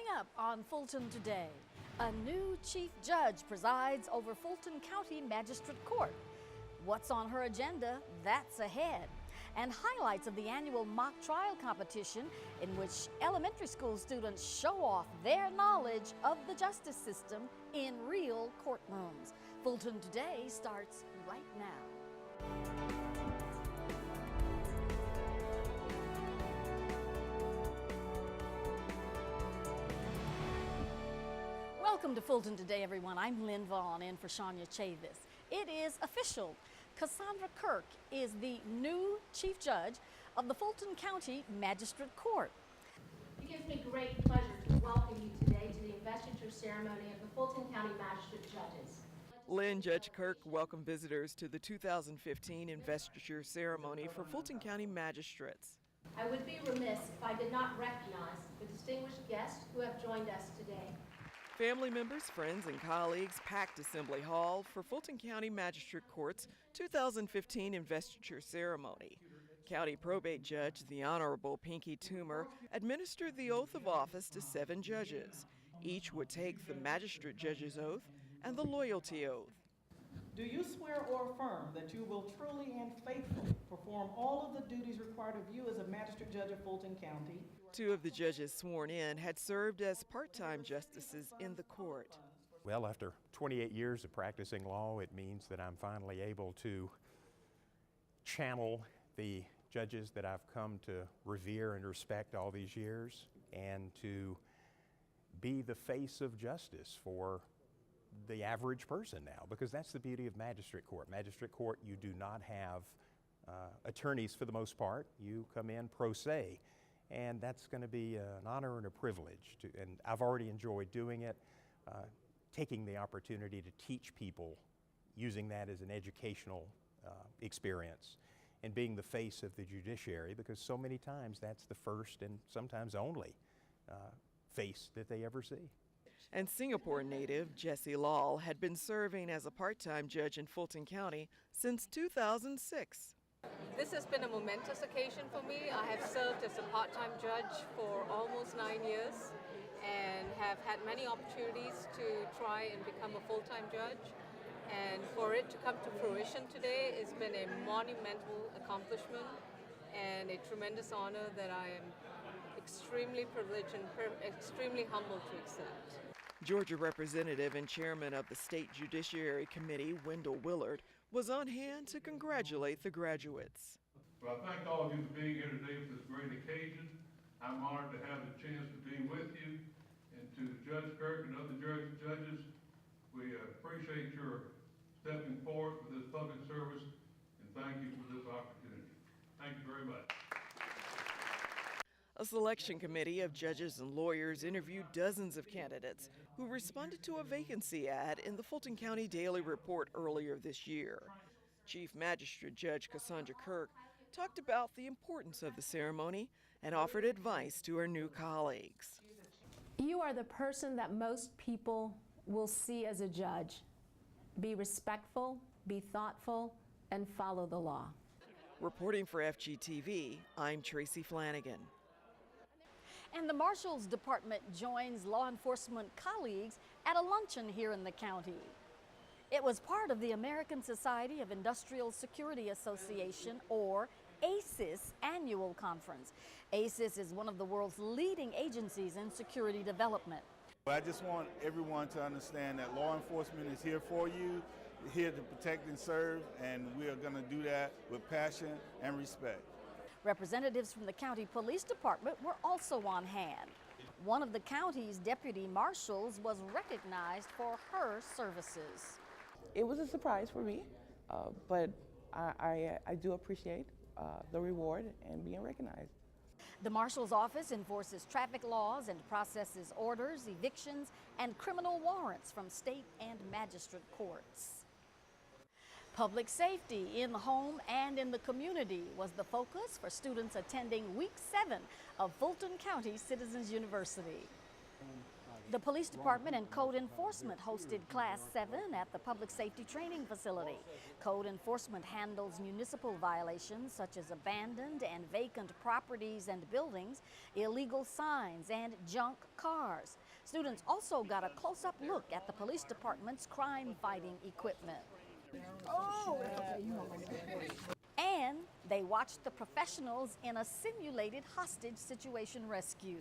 Coming up on Fulton Today, a new chief judge presides over Fulton County Magistrate Court. What's on her agenda? That's ahead. And highlights of the annual mock trial competition in which elementary school students show off their knowledge of the justice system in real courtrooms. Fulton Today starts right now. Welcome to Fulton Today, everyone. I'm Lynn Vaughn in for Shania Chavis. It is official. Cassandra Kirk is the new chief judge of the Fulton County Magistrate Court. It gives me great pleasure to welcome you today to the Investiture Ceremony of the Fulton County Magistrate Judges. Lynn, Judge Kirk welcomed visitors to the 2015 Investiture Ceremony for Fulton County Magistrates. I would be remiss if I did not recognize the distinguished guests who have joined us today. Family members, friends, and colleagues packed Assembly Hall for Fulton County Magistrate Court's 2015 Investiture Ceremony. County Probate Judge the Honorable Pinky Toomer administered the oath of office to 7 judges. Each would take the Magistrate Judge's oath and the Loyalty Oath. Do you swear or affirm that you will truly and faithfully perform all of the duties required of you as a Magistrate Judge of Fulton County? 2 of the judges sworn in had served as part-time justices in the court. Well, after 28 years of practicing law, it means that I'm finally able to channel the judges that I've come to revere and respect all these years, and to be the face of justice for the average person now, because that's the beauty of magistrate court. Magistrate court, you do not have attorneys for the most part. You come in pro se, and that's going to be an honor and a privilege. And I've already enjoyed doing it, taking the opportunity to teach people, using that as an educational experience, and being the face of the judiciary, because so many times that's the first and sometimes only face that they ever see. And Singapore native Jessie Lal had been serving as a part-time judge in Fulton County since 2006. This has been a momentous occasion for me. I have served as a part-time judge for almost 9 years and have had many opportunities to try and become a full-time judge. And for it to come to fruition today has been a monumental accomplishment and a tremendous honor that I am extremely privileged and extremely humbled to accept. Georgia Representative and Chairman of the State Judiciary Committee, Wendell Willard, was on hand to congratulate the graduates. Well, I thank all of you for being here today for this great occasion. I'm honored to have the chance to be with you. And to Judge Kirk and other judges, we appreciate your stepping forward for this public service, and thank you for this opportunity. Thank you very much. A selection committee of judges and lawyers interviewed dozens of candidates who responded to a vacancy ad in the Fulton County Daily Report earlier this year. Chief Magistrate Judge Cassandra Kirk talked about the importance of the ceremony and offered advice to her new colleagues. You are the person that most people will see as a judge. Be respectful, be thoughtful, and follow the law. Reporting for FGTV, I'm Tracy Flanagan. And the Marshals Department joins law enforcement colleagues at a luncheon here in the county. It was part of the American Society of Industrial Security Association, or ASIS, annual conference. ASIS is one of the world's leading agencies in security development. I just want everyone to understand that law enforcement is here for you, here to protect and serve, and we are going to do that with passion and respect. Representatives from the county police department were also on hand. One of the county's deputy marshals was recognized for her services. It was a surprise for me, but I do appreciate the reward and being recognized. The Marshal's Office enforces traffic laws and processes orders, evictions, and criminal warrants from state and magistrate courts. Public safety in the home and in the community was the focus for students attending Week 7 of Fulton County Citizens University. The police department and code enforcement hosted Class 7 at the public safety training facility. Code enforcement handles municipal violations such as abandoned and vacant properties and buildings, illegal signs, and junk cars. Students also got a close-up look at the police department's crime-fighting equipment. And they watched the professionals in a simulated hostage situation rescue.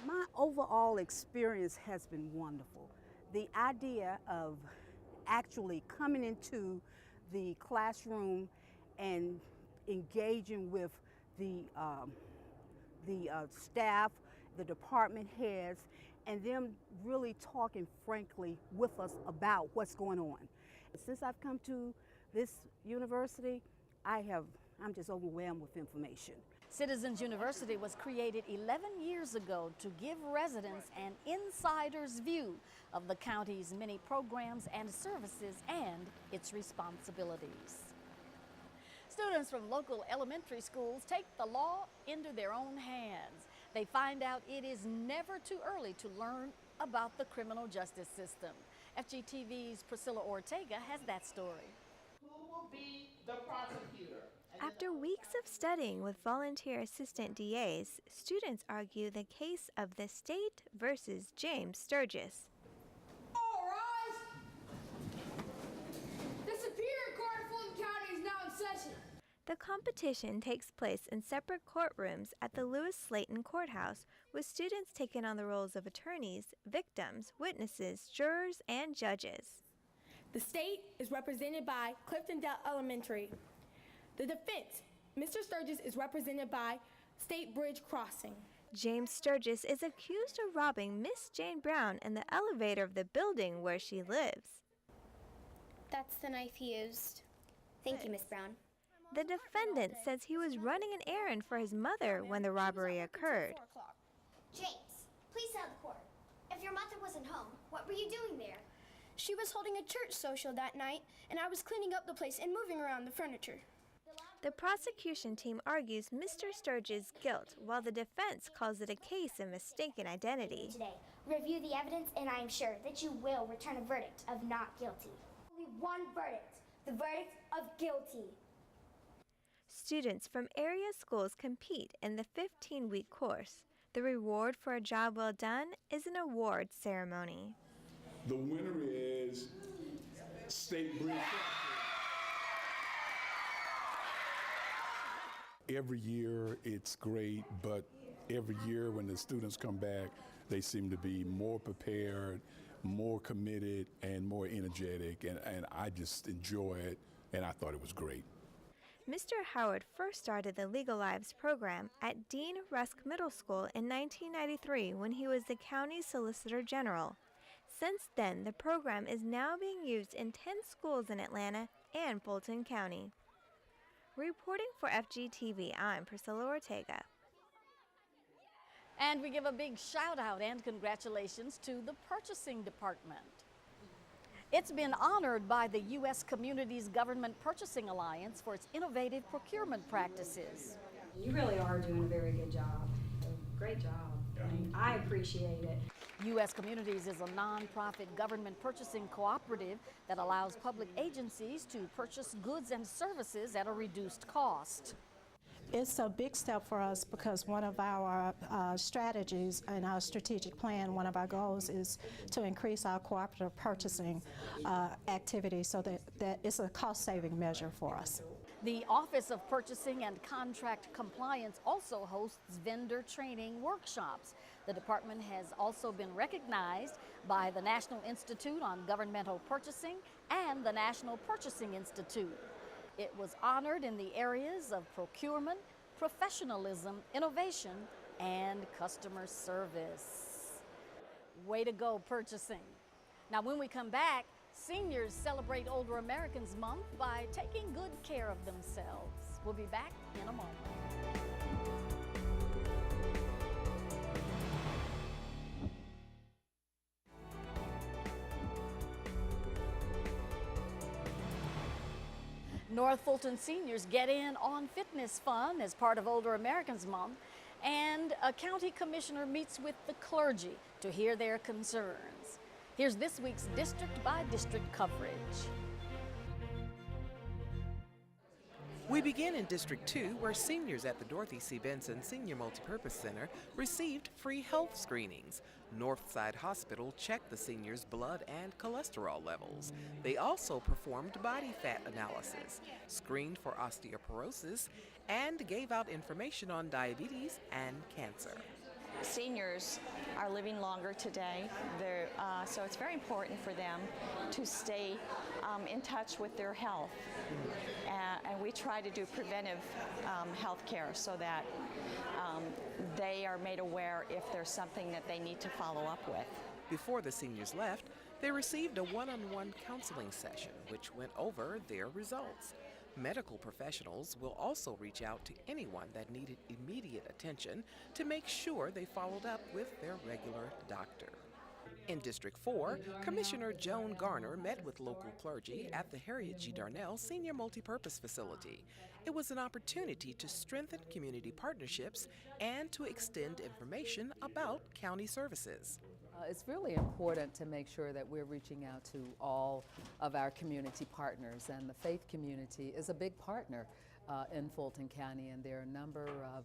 My overall experience has been wonderful. The idea of actually coming into the classroom and engaging with the staff, the department heads, and them really talking frankly with us about what's going on. Since I've come to this university, I'm just overwhelmed with information. Citizens University was created 11 years ago to give residents an insider's view of the county's many programs and services and its responsibilities. Students from local elementary schools take the law into their own hands. They find out it is never too early to learn about the criminal justice system. FGTV's Priscilla Ortega has that story. Who will be the prosecutor? After weeks of studying with volunteer assistant DAs, students argue the case of the state versus James Sturgis. All rise! The Superior Court of Fulton County is now in session. The competition takes place in separate courtrooms at the Lewis Slayton Courthouse, with students taking on the roles of attorneys, victims, witnesses, jurors, and judges. The state is represented by Cliftondale Elementary. The defense, Mr. Sturgis, is represented by State Bridge Crossing. James Sturgis is accused of robbing Miss Jane Brown in the elevator of the building where she lives. That's the knife he used. Thank you, Miss Brown. The defendant says he was running an errand for his mother when the robbery occurred. James, please tell the court. If your mother wasn't home, what were you doing there? She was holding a church social that night, and I was cleaning up the place and moving around the furniture. The prosecution team argues Mr. Sturgis' guilt, while the defense calls it a case of mistaken identity. Today, review the evidence, and I am sure that you will return a verdict of not guilty. Only one verdict, the verdict of guilty. Students from area schools compete in the 15-week course. The reward for a job well done is an award ceremony. The winner is State Bridge. Every year it's great, but every year when the students come back, they seem to be more prepared, more committed, and more energetic, and I just enjoy it, and I thought it was great. Mr. Howard first started the Legal Lives program at Dean Rusk Middle School in 1993 when he was the county's Solicitor General. Since then, the program is now being used in 10 schools in Atlanta and Fulton County. Reporting for FGTV, I'm Priscilla Ortega. And we give a big shout out and congratulations to the purchasing department. It's been honored by the U.S. Communities Government Purchasing Alliance for its innovative procurement practices. You really are doing a very good job. Great job. And I appreciate it. U.S. Communities is a nonprofit government purchasing cooperative that allows public agencies to purchase goods and services at a reduced cost. It's a big step for us because one of our strategies in our strategic plan, one of our goals is to increase our cooperative purchasing activity so that it's a cost-saving measure for us. The Office of Purchasing and Contract Compliance also hosts vendor training workshops. The department has also been recognized by the National Institute on Governmental Purchasing and the National Purchasing Institute. It was honored in the areas of procurement, professionalism, innovation, and customer service. Way to go, purchasing. Now, when we come back, seniors celebrate Older Americans Month by taking good care of themselves. We'll be back in a moment. North Fulton seniors get in on fitness fun as part of Older Americans Month, and a county commissioner meets with the clergy to hear their concerns. Here's this week's district-by-district coverage. We begin in District 2, where seniors at the Dorothy C. Benson Senior Multipurpose Center received free health screenings. Northside Hospital checked the seniors' blood and cholesterol levels. They also performed body fat analysis, screened for osteoporosis, and gave out information on diabetes and cancer. Seniors are living longer today, so it's very important for them to stay in touch with their health. And we try to do preventive health care so that they are made aware if there's something that they need to follow up with. Before the seniors left, they received a one-on-one counseling session, which went over their results. Medical professionals will also reach out to anyone that needed immediate attention to make sure they followed up with their regular doctor. In District 4, Commissioner Joan Garner met with local clergy at the Harriet G. Darnell Senior Multipurpose Facility. It was an opportunity to strengthen community partnerships and to extend information about county services. It's really important to make sure that we're reaching out to all of our community partners, and the faith community is a big partner in Fulton County, and there are a number of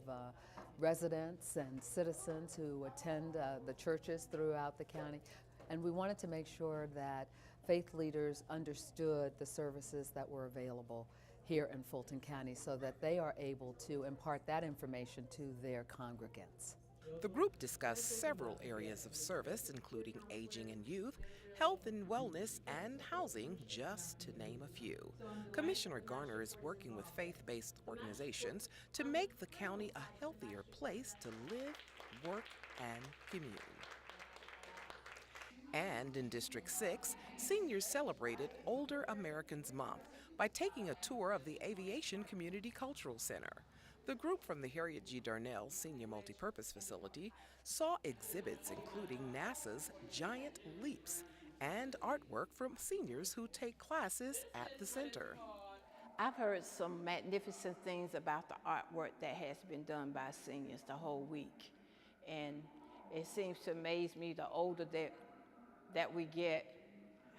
residents and citizens who attend the churches throughout the county, and we wanted to make sure that faith leaders understood the services that were available here in Fulton County so that they are able to impart that information to their congregants. The group discussed several areas of service, including aging and youth, health and wellness, and housing, just to name a few. Commissioner Garner is working with faith-based organizations to make the county a healthier place to live, work, and commune. And in District 6, seniors celebrated Older Americans Month by taking a tour of the Aviation Community Cultural Center. The group from the Harriet G. Darnell Senior Multipurpose Facility saw exhibits including NASA's Giant Leaps and artwork from seniors who take classes at the center. I've heard some magnificent things about the artwork that has been done by seniors the whole week. And it seems to amaze me, the older that we get,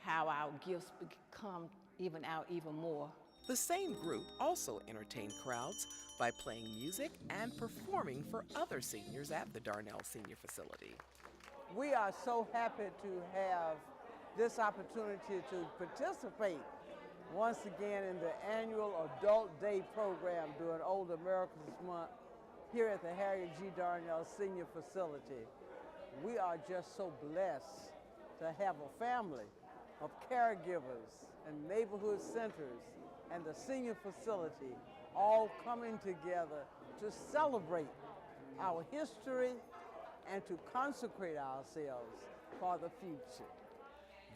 how our gifts come out even more. The same group also entertained crowds by playing music and performing for other seniors at the Darnell Senior Facility. We are so happy to have this opportunity to participate once again in the annual Adult Day program during Older Americans Month here at the Harriet G. Darnell Senior Facility. We are just so blessed to have a family of caregivers and neighborhood centers and the senior facility all coming together to celebrate our history and to consecrate ourselves for the future.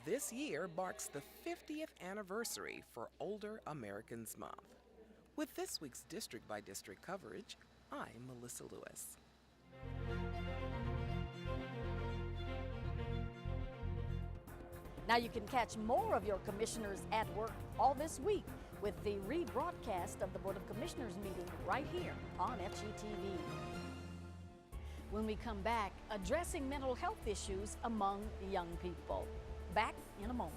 This year marks the 50th anniversary for Older Americans Month. With this week's district-by-district coverage, I'm Melissa Lewis. Now you can catch more of your commissioners at work all this week with the rebroadcast of the Board of Commissioners meeting right here on FGTV. When we come back, addressing mental health issues among young people. Back in a moment.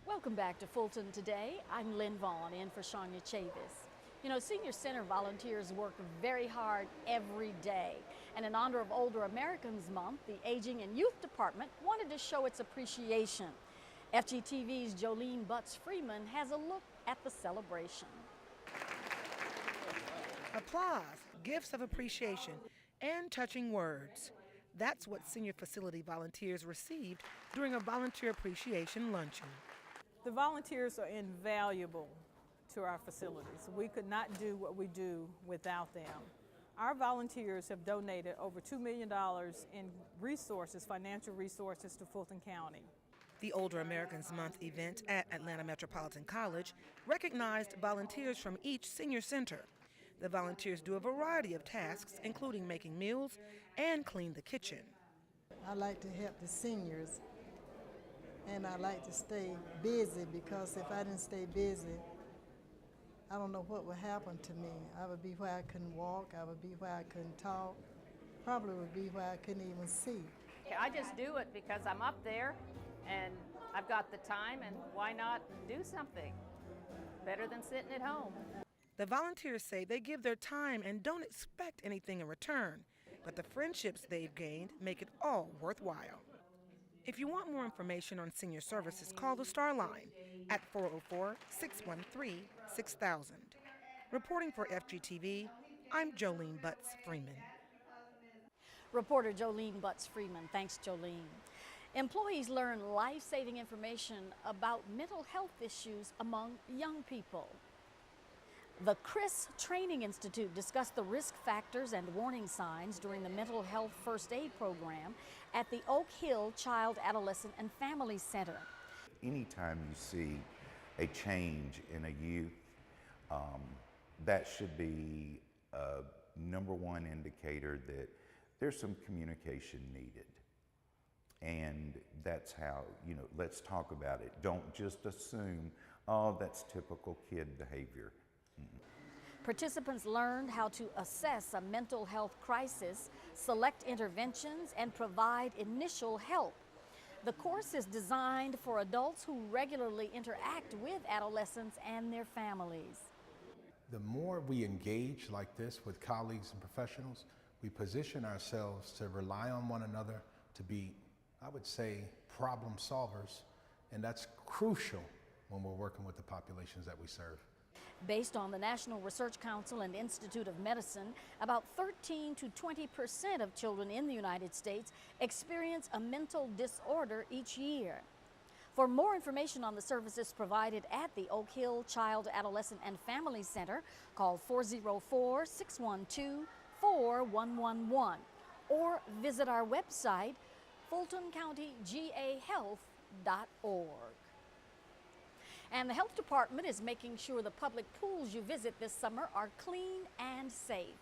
Welcome back to Fulton Today. I'm Lynn Vaughn in for Shania Chavis. You know, Senior Center volunteers work very hard every day. And in honor of Older Americans Month, the Aging and Youth Department wanted to show its appreciation. FGTV's Jolene Butts-Freeman has a look at the celebration. Applause, gifts of appreciation, and touching words. That's what senior facility volunteers received during a volunteer appreciation luncheon. The volunteers are invaluable to our facilities. We could not do what we do without them. Our volunteers have donated over $2 million in resources, financial resources to Fulton County. The Older Americans Month event at Atlanta Metropolitan College recognized volunteers from each senior center. The volunteers do a variety of tasks, including making meals and clean the kitchen. I like to help the seniors, and I like to stay busy, because if I didn't stay busy, I don't know what would happen to me. I would be where I couldn't walk, I would be where I couldn't talk, probably would be where I couldn't even see. I just do it because I'm up there and I've got the time, and why not do something? Better than sitting at home. The volunteers say they give their time and don't expect anything in return, but the friendships they've gained make it all worthwhile. If you want more information on senior services, call the Star Line at 404-613-6000. Reporting for FGTV, I'm Jolene Butts-Freeman. Reporter Jolene Butts-Freeman. Thanks, Jolene. Employees learn life-saving information about mental health issues among young people. The CHRIS Training Institute discussed the risk factors and warning signs during the mental health first aid program at the Oak Hill Child, Adolescent, and Family Center. Anytime you see a change in a youth, that should be a #1 indicator that there's some communication needed. And that's how, let's talk about it. Don't just assume, oh, that's typical kid behavior. Participants learned how to assess a mental health crisis, select interventions, and provide initial help. The course is designed for adults who regularly interact with adolescents and their families. The more we engage like this with colleagues and professionals, we position ourselves to rely on one another to be, I would say, problem solvers, and that's crucial when we're working with the populations that we serve. Based on the National Research Council and Institute of Medicine, about 13 to 20% of children in the United States experience a mental disorder each year. For more information on the services provided at the Oak Hill Child, Adolescent, and Family Center, call 404-612-4111 or visit our website, fultoncountygahealth.org. And the health department is making sure the public pools you visit this summer are clean and safe.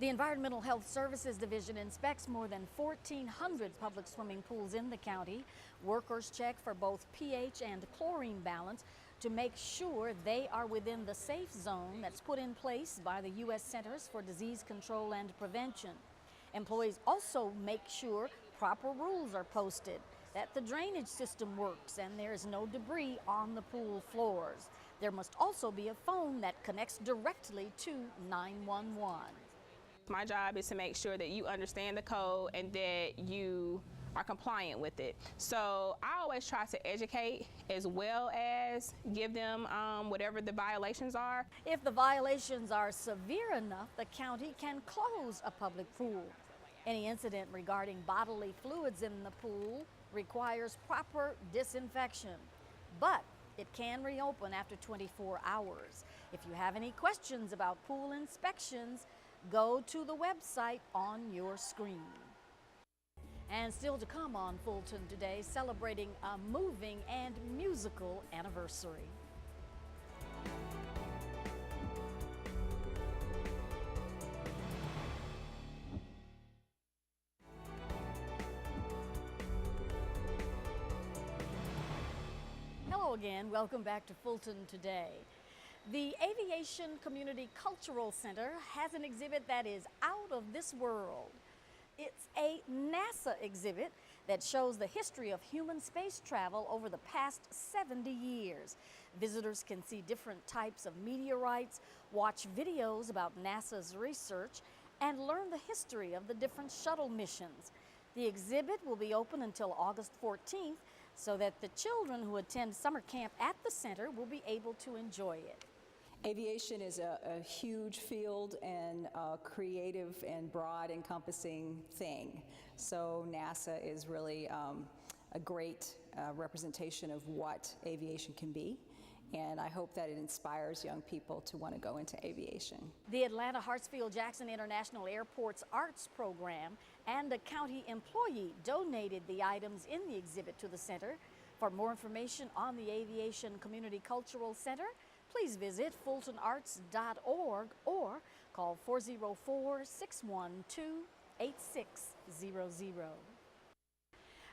The Environmental Health Services Division inspects more than 1,400 public swimming pools in the county. Workers check for both pH and chlorine balance to make sure they are within the safe zone that's put in place by the U.S. Centers for Disease Control and Prevention. Employees also make sure proper rules are posted, that the drainage system works and there is no debris on the pool floors. There must also be a phone that connects directly to 911. My job is to make sure that you understand the code and that you are compliant with it. So I always try to educate as well as give them whatever the violations are. If the violations are severe enough, the county can close a public pool. Any incident regarding bodily fluids in the pool requires proper disinfection, but it can reopen after 24 hours. If you have any questions about pool inspections, go to the website on your screen. And still to come on Fulton Today, celebrating a moving and musical anniversary. Hello again, welcome back to Fulton Today. The Aviation Community Cultural Center has an exhibit that is out of this world. It's a NASA exhibit that shows the history of human space travel over the past 70 years. Visitors can see different types of meteorites, watch videos about NASA's research, and learn the history of the different shuttle missions. The exhibit will be open until August 14th, so that the children who attend summer camp at the center will be able to enjoy it. Aviation is a huge field and a creative and broad encompassing thing. So NASA is really a great representation of what aviation can be. And I hope that it inspires young people to want to go into aviation. The Atlanta Hartsfield-Jackson International Airport's arts program and a county employee donated the items in the exhibit to the center For more information on the Aviation Community Cultural Center, please visit fultonarts.org or call 404-612-8600.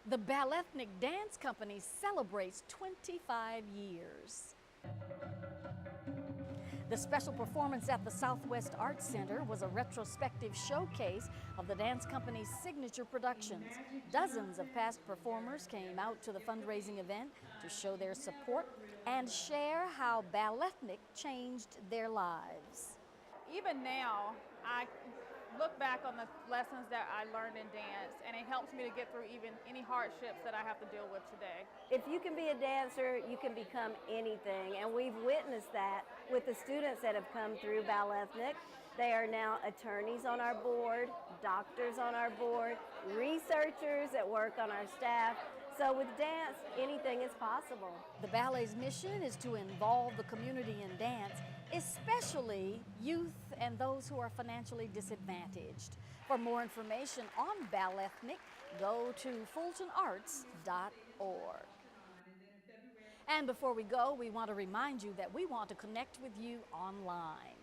The Balletic Dance Company celebrates 25 years. The special performance at the Southwest Arts Center was a retrospective showcase of the dance company's signature productions. Dozens of past performers came out to the fundraising event to show their support and share how Balletic changed their lives. Even now, I look back on the lessons that I learned in dance, and it helps me to get through even any hardships that I have to deal with today. If you can be a dancer, you can become anything, and we've witnessed that with the students that have come through Balletic. They are now attorneys on our board, doctors on our board, researchers that work on our staff. So with dance, anything is possible. The ballet's mission is to involve the community in dance, especially youth and those who are financially disadvantaged. For more information on Balletic, go to fultonarts.org. And before we go, we want to remind you that we want to connect with you online.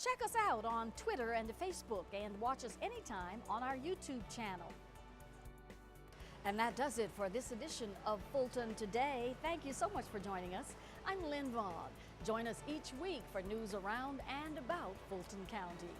Check us out on Twitter and Facebook, and watch us anytime on our YouTube channel. And that does it for this edition of Fulton Today. Thank you so much for joining us. I'm Lynn Vaughn. Join us each week for news around and about Fulton County.